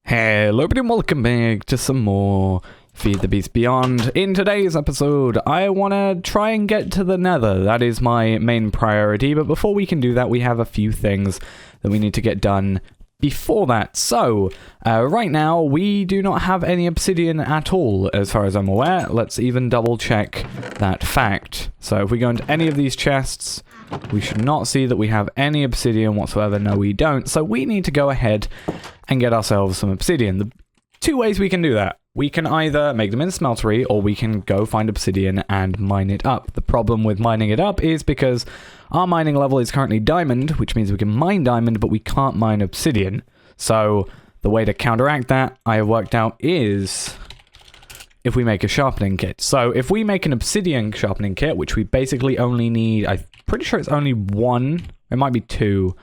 Hello everybody and welcome back to some more FTB Beyond. In today's episode, I want to try and get to the Nether. That is my main priority, but before we can do that, we have a few things that we need to get done before that. So, right now, we do not have any obsidian at all, as far as I'm aware. Let's even double check that fact. So, if we go into any of these chests, we should not see that we have any obsidian whatsoever. No, we don't. So, we need to go ahead and get ourselves some obsidian. The two ways we can do that. We can either make them in smeltery, or we can go find obsidian and mine it up. The problem with mining it up is because our mining level is currently diamond, which means we can mine diamond, but we can't mine obsidian. So the way to counteract that, I have worked out, is if we make a sharpening kit. So if we make an obsidian sharpening kit, which we basically only need, I'm pretty sure it's only one, it might be two,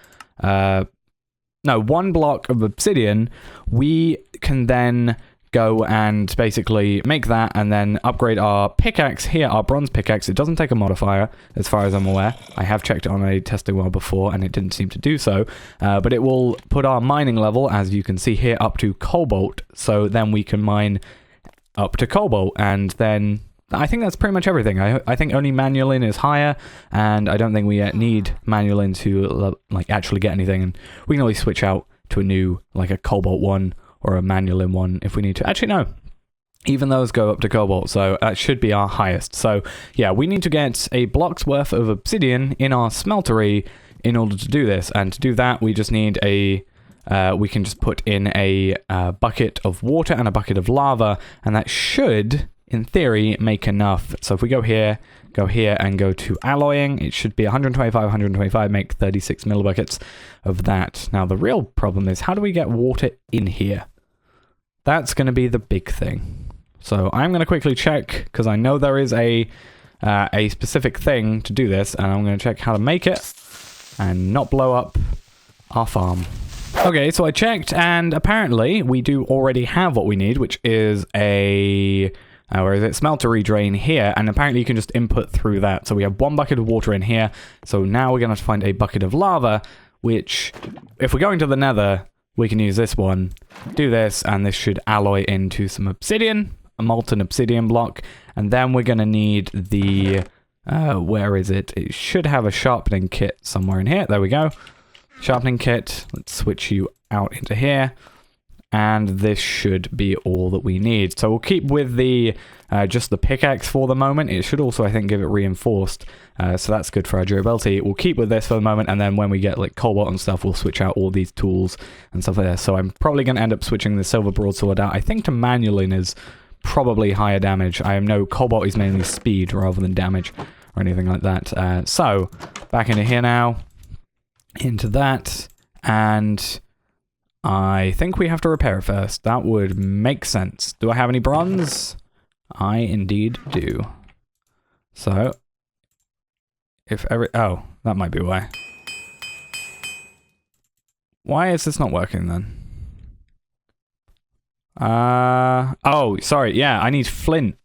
no, one block of obsidian, we can then go and basically make that and then upgrade our pickaxe here, our bronze pickaxe. It doesn't take a modifier, as far as I'm aware. I have checked it on a testing well before, and it didn't seem to do so. But it will put our mining level, as you can see here, up to cobalt. So then we can mine up to cobalt, and then I think that's pretty much everything. I think only manulin is higher, and I don't think we need manulin to like actually get anything. And we can always switch out to a new, like a cobalt one or a manulin one if we need to. Actually, no. Even those go up to cobalt, so that should be our highest. So yeah, we need to get a block's worth of obsidian in our smeltery in order to do this. And to do that, we just need a we can just put in a bucket of water and a bucket of lava, and that should, in theory, make enough. So if we go here, and go to alloying, it should be 125, make 36 millibuckets of that. Now, the real problem is, how do we get water in here? That's going to be the big thing. So I'm going to quickly check, because I know there is a specific thing to do this, and I'm going to check how to make it and not blow up our farm. Okay, so I checked, and apparently we do already have what we need, which is a where is it? Smeltery drain here, and apparently you can just input through that. So we have one bucket of water in here. So now we're going to have to find a bucket of lava, which, if we're going to the Nether, we can use this one, do this, and this should alloy into some obsidian, a molten obsidian block, and then we're going to need the, where is it? It should have a sharpening kit somewhere in here. There we go. Sharpening kit. Let's switch you out into here. And this should be all that we need. So we'll keep with the just the pickaxe for the moment. It should also, I think, give it reinforced. So that's good for our durability. We'll keep with this for the moment, and then when we get like cobalt and stuff, we'll switch out all these tools and stuff like that. So I'm probably going to end up switching the silver broadsword out. I think to manulin is probably higher damage. I know cobalt is mainly speed rather than damage or anything like that. So back into here now, into that, and I think we have to repair it first. That would make sense. Do I have any bronze? I indeed do. So, oh, that might be why. Why is this not working then? Oh, sorry, yeah, I need flint.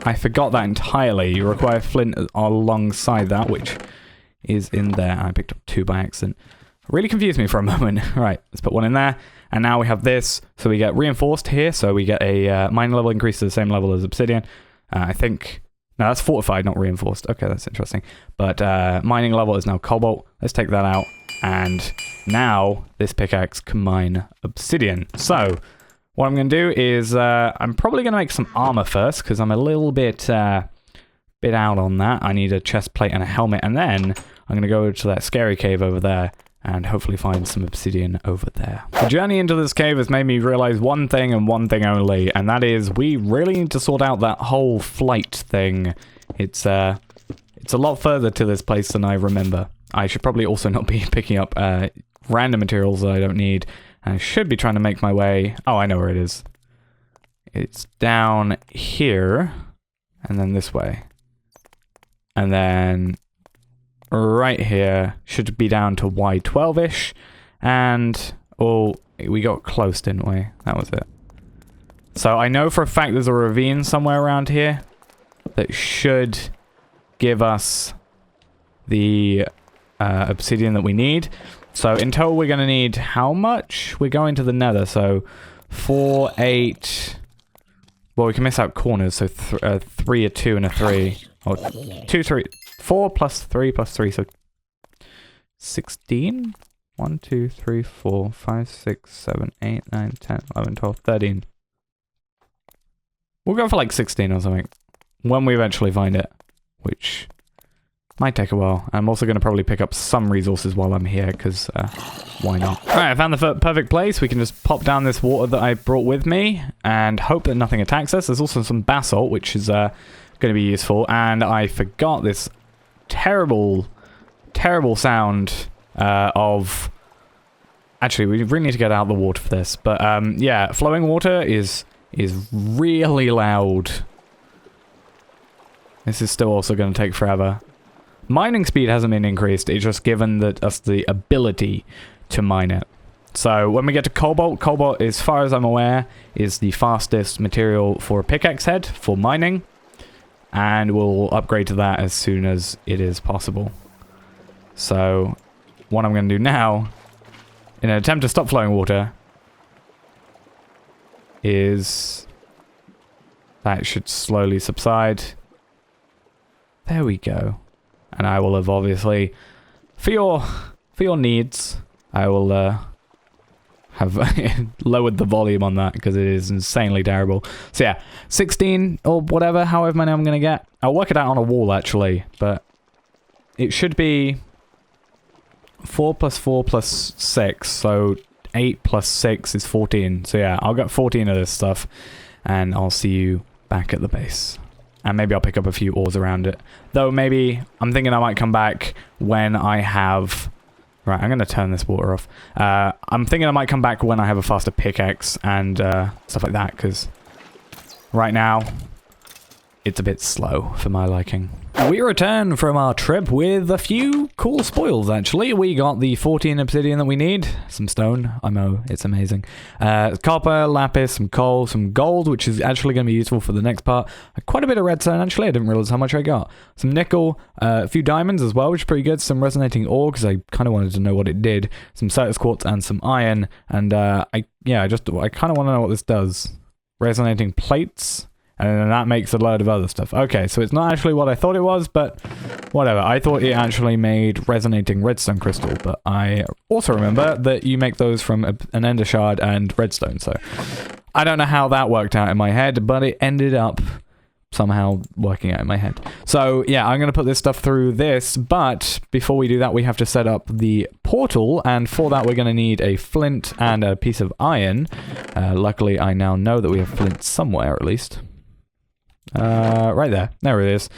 I forgot that entirely. You require flint alongside that, which is in there. I picked up two by accident. Really confused me for a moment. Right, let's put one in there. And now we have this. So we get reinforced here. So we get a mining level increase to the same level as obsidian. I think... No, that's fortified, not reinforced. Okay, that's interesting. But mining level is now cobalt. Let's take that out. And now this pickaxe can mine obsidian. So what I'm going to do is I'm probably going to make some armor first, because I'm a little bit out on that. I need a chest plate and a helmet. And then I'm going to go to that scary cave over there and hopefully find some obsidian over there. The journey into this cave has made me realize one thing and one thing only, and that is we really need to sort out that whole flight thing. It's a lot further to this place than I remember. I should probably also not be picking up random materials that I don't need. And I should be trying to make my way... Oh, I know where it is. It's down here, and then this way. And then right here should be down to Y12-ish, and oh, we got close, didn't we? That was it. So I know for a fact there's a ravine somewhere around here that should give us the obsidian that we need. So in total we're going to need how much? We're going to the Nether, so 4, 8. Well, we can miss out corners, so 3, a 2, and a 3. Or 2, 3. 4 plus 3 plus 3, so 16? 1, 2, 3, 4, 5, 6, 7, 8, 9, 10, 11, 12, 13. We'll go for like 16 or something. When we eventually find it. Which might take a while. I'm also going to probably pick up some resources while I'm here, because why not? Alright, I found the perfect place. We can just pop down this water that I brought with me and hope that nothing attacks us. There's also some basalt, which is going to be useful. And I forgot this terrible, terrible sound of... Actually, we really need to get out of the water for this. But yeah, flowing water is really loud. This is still also going to take forever. Mining speed hasn't been increased, it's just given us the ability to mine it. So when we get to cobalt, cobalt, as far as I'm aware, is the fastest material for a pickaxe head for mining. And we'll upgrade to that as soon as it is possible. So what I'm going to do now, in an attempt to stop flowing water, is... that should slowly subside. There we go. And I will have obviously, for your needs, I will have lowered the volume on that because it is insanely terrible. So yeah, 16 or whatever, however many I'm going to get. I'll work it out on a wall actually, but it should be 4 plus 4 plus 6, so 8 plus 6 is 14. So yeah, I'll get 14 of this stuff, and I'll see you back at the base. And maybe I'll pick up a few ores around it. Though maybe, I'm thinking I might come back when I have... Right, I'm going to turn this water off. I'm thinking I might come back when I have a faster pickaxe and stuff like that, because right now, it's a bit slow for my liking. We return from our trip with a few cool spoils, actually. We got the 14 obsidian that we need. Some stone. I know, it's amazing. Copper, lapis, some coal, some gold, which is actually going to be useful for the next part. Quite a bit of redstone, actually. I didn't realize how much I got. Some nickel, a few diamonds as well, which is pretty good. Some resonating ore, because I kind of wanted to know what it did. Some Certus quartz and some iron. And I kind of want to know what this does. Resonating plates. And then that makes a load of other stuff. Okay, so it's not actually what I thought it was, but whatever. I thought it actually made resonating redstone crystal, but I also remember that you make those from an ender shard and redstone, so I don't know how that worked out in my head, but it ended up somehow working out in my head. So yeah, I'm going to put this stuff through this, but before we do that, we have to set up the portal, and for that we're going to need a flint and a piece of iron. Luckily, I now know that we have flint somewhere, at least. Right there. There it is.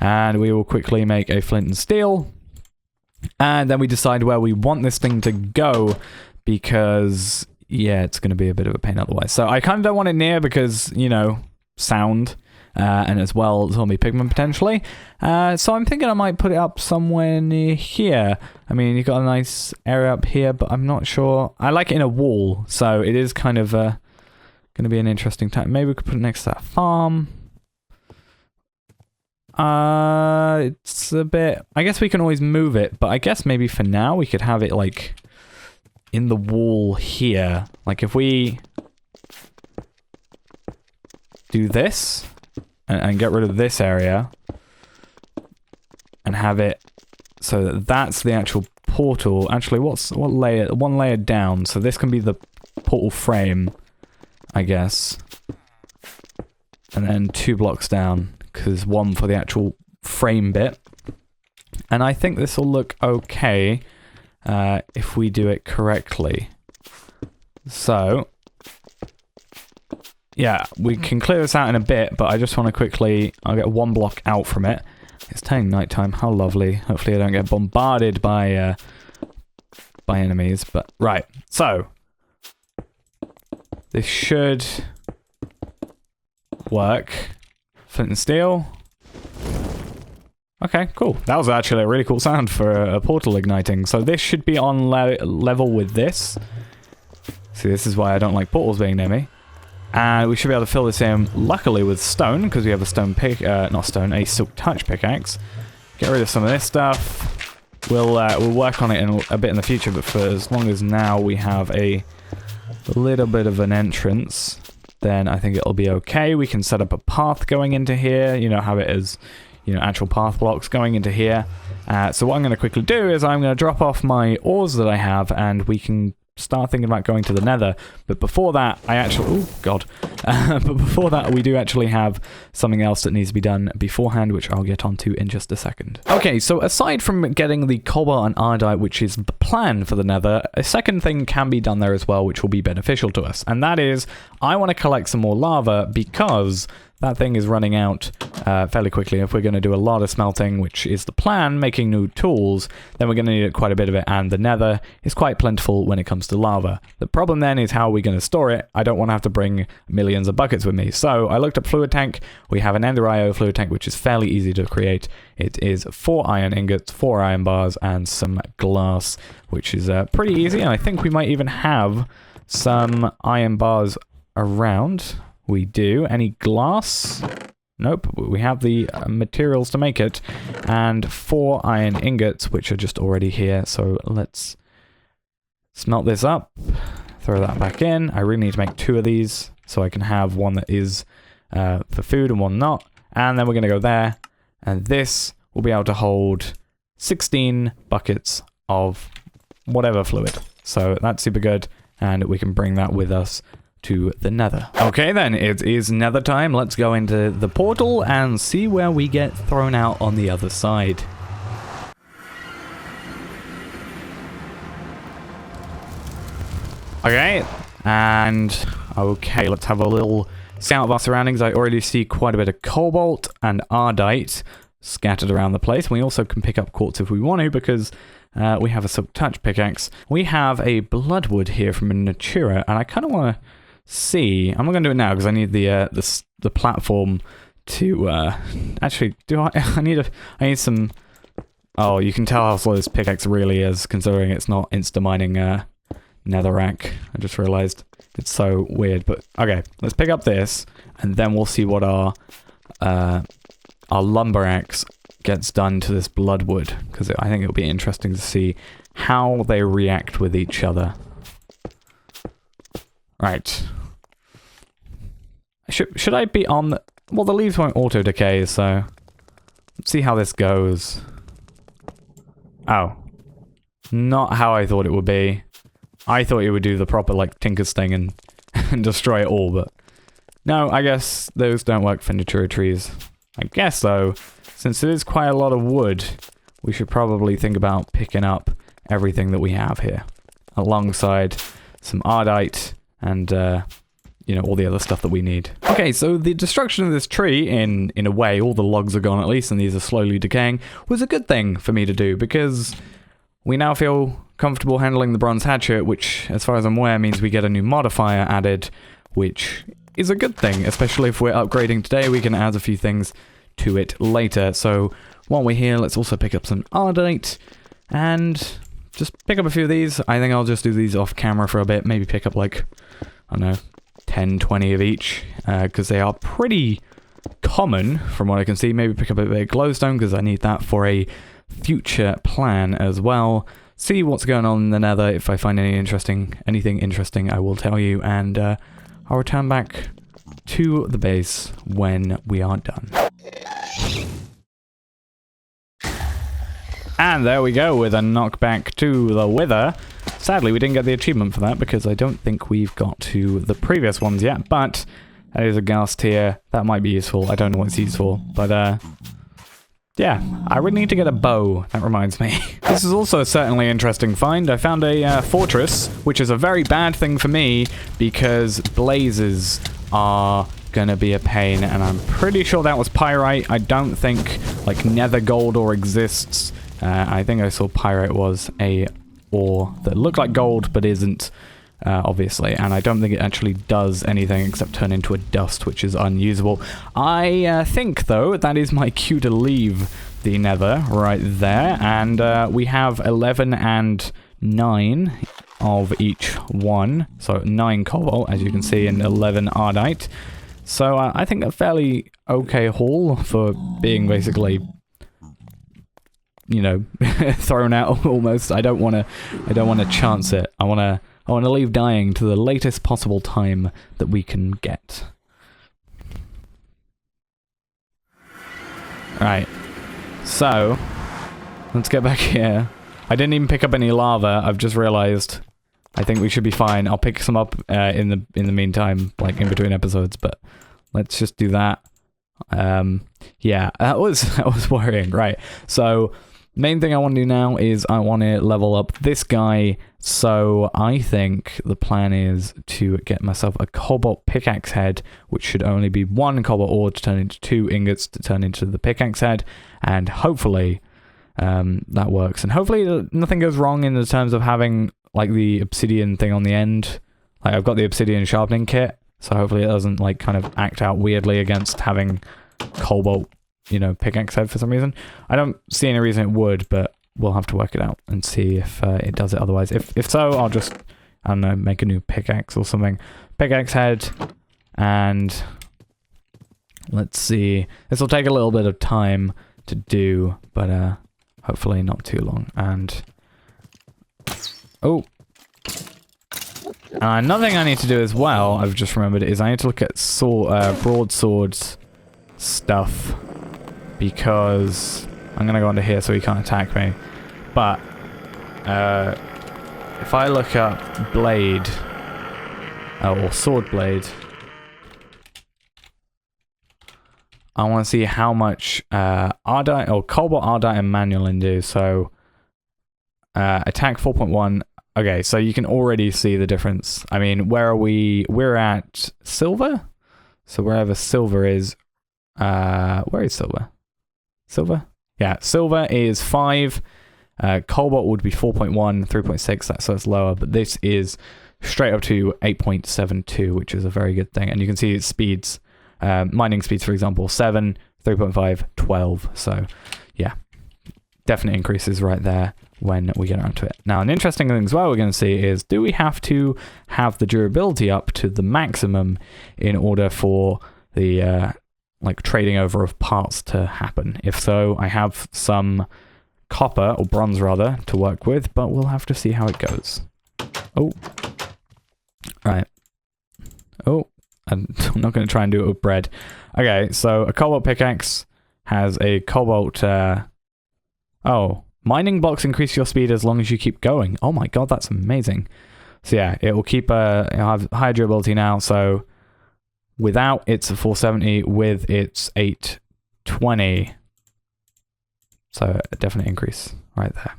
And we will quickly make a flint and steel. And then we decide where we want this thing to go, because, yeah, it's going to be a bit of a pain otherwise. So I kind of don't want it near because, you know, sound, and as well zombie pigment potentially. So I'm thinking I might put it up somewhere near here. I mean, you've got a nice area up here, but I'm not sure. I like it in a wall, so it is kind of going to be an interesting time. Maybe we could put it next to that farm. It's a bit... I guess we can always move it, but I guess maybe for now we could have it, like, in the wall here. Like, if we do this and get rid of this area and have it so that that's the actual portal. Actually, what layer? One layer down, so this can be the portal frame, I guess. And then 2 blocks down, because one for the actual frame bit. And I think this will look okay if we do it correctly. So, yeah, we can clear this out in a bit, but I just want to quickly... I'll get 1 block out from it. It's turning nighttime. How lovely. Hopefully I don't get bombarded by enemies. But, right. So, this should work. Flint and steel. Okay, cool. That was actually a really cool sound for a portal igniting. So this should be on level with this. See, this is why I don't like portals being near me. And we should be able to fill this in, luckily, with stone, because we have a stone pick, not stone, a silk touch pickaxe. Get rid of some of this stuff. We'll work on it in a bit in the future, but for as long as now we have a a little bit of an entrance, then I think it'll be okay. We can set up a path going into here, you know, have it as, you know, actual path blocks going into here. So what I'm going to quickly do is I'm going to drop off my ores that I have, and we can start thinking about going to the Nether. But before that, oh god. But before that, we do actually have something else that needs to be done beforehand, which I'll get onto in just a second. Okay, so aside from getting the cobalt and ardite, which is the plan for the Nether, a second thing can be done there as well, which will be beneficial to us. And that is, I want to collect some more lava because that thing is running out fairly quickly. If we're going to do a lot of smelting, which is the plan, making new tools, then we're going to need quite a bit of it, and the Nether is quite plentiful when it comes to lava. The problem then is how are we going to store it? I don't want to have to bring millions of buckets with me. So I looked up fluid tank. We have an Ender IO fluid tank, which is fairly easy to create. It is 4 iron ingots, 4 iron bars, and some glass, which is pretty easy. And I think we might even have some iron bars around. We do. Any glass? Nope. We have the materials to make it. And 4 iron ingots, which are just already here. So let's smelt this up. Throw that back in. I really need to make 2 of these so I can have one that is for food and one not. And then we're going to go there. And this will be able to hold 16 buckets of whatever fluid. So that's super good. And we can bring that with us to the Nether. Okay then, it is Nether time. Let's go into the portal and see where we get thrown out on the other side. Okay, and okay, let's have a little scout of our surroundings. I already see quite a bit of cobalt and ardite scattered around the place. We also can pick up quartz if we want to, because we have a silk touch pickaxe. We have a bloodwood here from a Natura, and I kind of want to see. I'm not going to do it now because I need the platform to actually do I need some. Oh, you can tell how slow this pickaxe really is, considering it's not insta mining netherrack. I just realized it's so weird. But okay, let's pick up this, and then we'll see what our lumber axe gets done to this bloodwood, because I think it'll be interesting to see how they react with each other. Right. Should I be on the... Well, the leaves won't auto-decay, so... Let's see how this goes. Oh. Not how I thought it would be. I thought it would do the proper, like, Tinker's thing and, and destroy it all, but... No, I guess those don't work for Natura trees. I guess, though, since it is quite a lot of wood, we should probably think about picking up everything that we have here. Alongside some ardite and, you know, all the other stuff that we need. Okay, so the destruction of this tree, in a way, all the logs are gone at least, and these are slowly decaying, was a good thing for me to do, because we now feel comfortable handling the bronze hatchet, which, as far as I'm aware, means we get a new modifier added, which is a good thing, especially if we're upgrading today. We can add a few things to it later. So while we're here, let's also pick up some ardite, and just pick up a few of these. I think I'll just do these off camera for a bit, maybe pick up like, I don't know, 10, 20 of each, because they are pretty common from what I can see. Maybe pick up a bit of glowstone, because I need that for a future plan as well. See what's going on in the Nether. If I find anything interesting, I will tell you, and I'll return back to the base when we are done. And there we go, with a knockback to the wither. Sadly, we didn't get the achievement for that, because I don't think we've got to the previous ones yet, but that is a ghast tier. That might be useful. I don't know what it's used for, but yeah, I really need to get a bow. That reminds me. This is also a certainly interesting find. I found a fortress, which is a very bad thing for me, because blazes are gonna be a pain, and I'm pretty sure that was pyrite. I don't think, like, nether gold ore exists. I think I saw pyrite was a ore that looked like gold, but isn't, obviously, and I don't think it actually does anything except turn into a dust, which is unusable. I think, though, that is my cue to leave the Nether right there, and we have 11 and 9 of each one, so 9 cobalt, as you can see, and 11 ardite. So I think a fairly okay haul for being basically, you know, thrown out almost. I don't want to chance it. I want I want to leave dying to the latest possible time that we can get. Right. So, let's get back here. I didn't even pick up any lava. I've just realized. I think we should be fine. I'll pick some up in the meantime, like in between episodes. But let's just do that. Yeah, that was worrying. Right. So, main thing I want to do now is I want to level up this guy. So I think the plan is to get myself a cobalt pickaxe head, which should only be 1 cobalt ore to turn into 2 ingots to turn into the pickaxe head, and hopefully that works. And hopefully nothing goes wrong in the terms of having like the obsidian thing on the end. Like I've got the obsidian sharpening kit, so hopefully it doesn't like kind of act out weirdly against having cobalt, you know, pickaxe head for some reason. I don't see any reason it would, but we'll have to work it out and see if it does it otherwise. If so, I'll just, I don't know, make a new pickaxe or something. Pickaxe head, and let's see. This will take a little bit of time to do, but hopefully not too long. And oh, another thing I need to do as well, I've just remembered, is I need to look at broadswords stuff, because I'm gonna go under here so he can't attack me. But if I look up blade, or sword blade, I want to see how much Ardite or Cobalt, Ardite, and Manualin do. So attack 4.1. Okay, so you can already see the difference. I mean, where are we? We're at silver. So wherever silver is, where is silver? Silver? Yeah, silver is 5. Cobalt would be 4.1, 3.6, so it's lower, but this is straight up to 8.72, which is a very good thing. And you can see its speeds, mining speeds, for example, 7, 3.5, 12. So, yeah, definite increases right there when we get onto it. Now, an interesting thing as well we're going to see is, do we have to have the durability up to the maximum in order for the like trading over of parts to happen? If so, I have some copper, or bronze rather, to work with, but we'll have to see how it goes. Oh. Right. Oh. I'm not going to try and do it with bread. Okay, so a cobalt pickaxe has a cobalt... oh. Mining blocks increase your speed as long as you keep going. Oh my god, that's amazing. So yeah, it will keep... it'll have higher durability now, so... Without, it's a 470. With, it's 820. So a definite increase right there.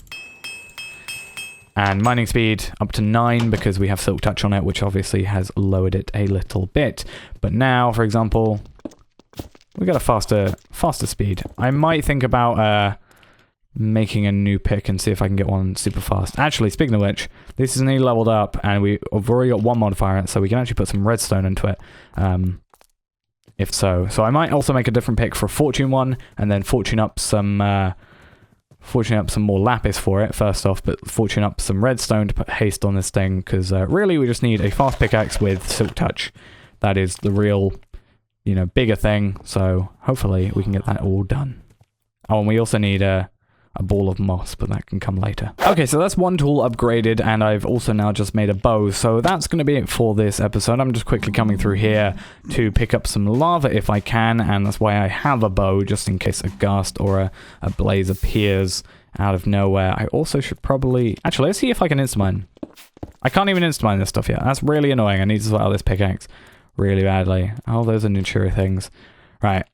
And mining speed up to 9 because we have Silk Touch on it, which obviously has lowered it a little bit. But now, for example, we got a faster speed. I might think about making a new pick and see if I can get one super fast. Actually, speaking of which, this is nearly leveled up, and we've already got 1 modifier, so we can actually put some redstone into it. If so. So I might also make a different pick for a fortune one, and then fortune up some more lapis for it first off, but fortune up some redstone to put haste on this thing, because really we just need a fast pickaxe with Silk Touch. That is the real, you know, bigger thing, so hopefully we can get that all done. Oh, and we also need a ball of moss, but that can come later. Okay, so that's one tool upgraded, and I've also now just made a bow, so that's going to be it for this episode. I'm just quickly coming through here to pick up some lava if I can, and that's why I have a bow, just in case a ghast or a blaze appears out of nowhere. I also should probably... Actually, let's see if I can insta-mine. I can't even insta-mine this stuff yet. That's really annoying. I need to sort out this pickaxe really badly. Oh, those are Natura things. Right.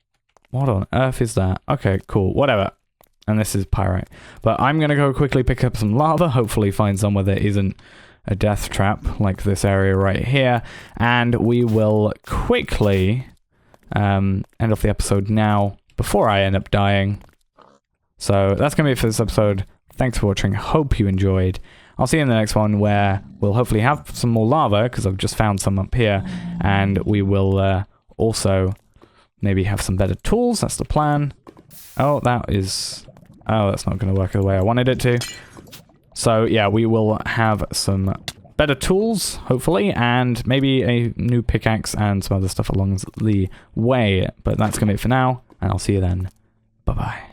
What on earth is that? Okay, cool. Whatever. And this is pyrite. But I'm going to go quickly pick up some lava, hopefully find somewhere there isn't a death trap, like this area right here. And we will quickly end off the episode now, before I end up dying. So that's going to be it for this episode. Thanks for watching. Hope you enjoyed. I'll see you in the next one, where we'll hopefully have some more lava, because I've just found some up here. And we will also maybe have some better tools. That's the plan. Oh, that is... Oh, that's not going to work the way I wanted it to. So, yeah, we will have some better tools, hopefully, and maybe a new pickaxe and some other stuff along the way. But that's going to be it for now, and I'll see you then. Bye-bye.